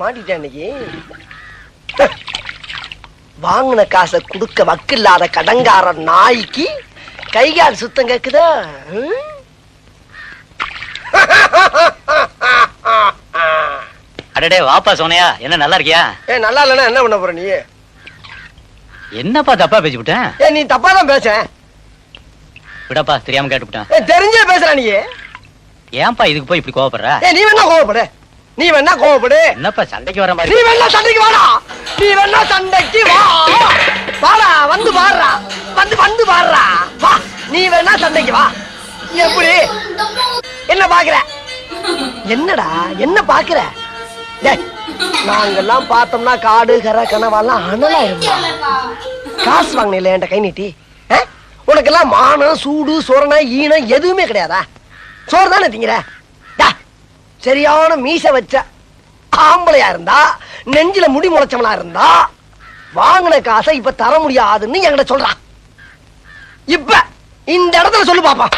மாட்டிட்டேன் இன்னைக்கு. வாங்கின காசை குடுக்க வக்கில்லாத கடங்கார நாய்க்கு கைகால் சுத்தம் கேக்குதா? அடடே வாப்பா சோனையா, என்ன நல்லா இருக்கியா? நல்லா இல்லன்னா என்ன பண்ண போற நீ? என்னப்பா தப்பா பேசிவிட்டேன்? நீ தப்பா தான் பேச. விடப்பா, தெரியாம கேட்டுவிட்டேன். தெரிஞ்சே பேசுற நீ. ஏன்பா இதுக்கு போய் இப்படி கோவப்படுற? நீ வேணா கோவப்படு, நீ வேணா கோவப்படு. என்னப்பா சண்டைக்கு வர மாதிரி? நீ வேணா சண்டைக்கு வாடா, நீ வேணா சண்டைக்கு வா. வாடா, வந்து பாடுறா, வந்து பாடுறா, வா. நீ வேணா சண்டைக்கு வா. எப்படி என்ன பாக்குற? என்னடா என்ன பாக்குற? நாங்கெல்லாம் பார்த்தோம்னா காடு கரை கனவாலாம் அனலாயிருந்தா. காசு வாங்கின என்கிட்ட கை நீட்டி. உனக்கெல்லாம் மானம் சூடு சொரணை ஈனம் எதுவுமே கிடையாதா? சோறு தானே திங்கிற? சரியான மீச வச்ச ஆம்பளையா இருந்தா, நெஞ்சில முடி முளைச்சவனா இருந்தா, வாங்கின காசை இப்ப தர முடியாதுன்னு என்கிட்ட சொல்றான். இப்ப இந்த இடத்துல சொல்லு பாப்பா.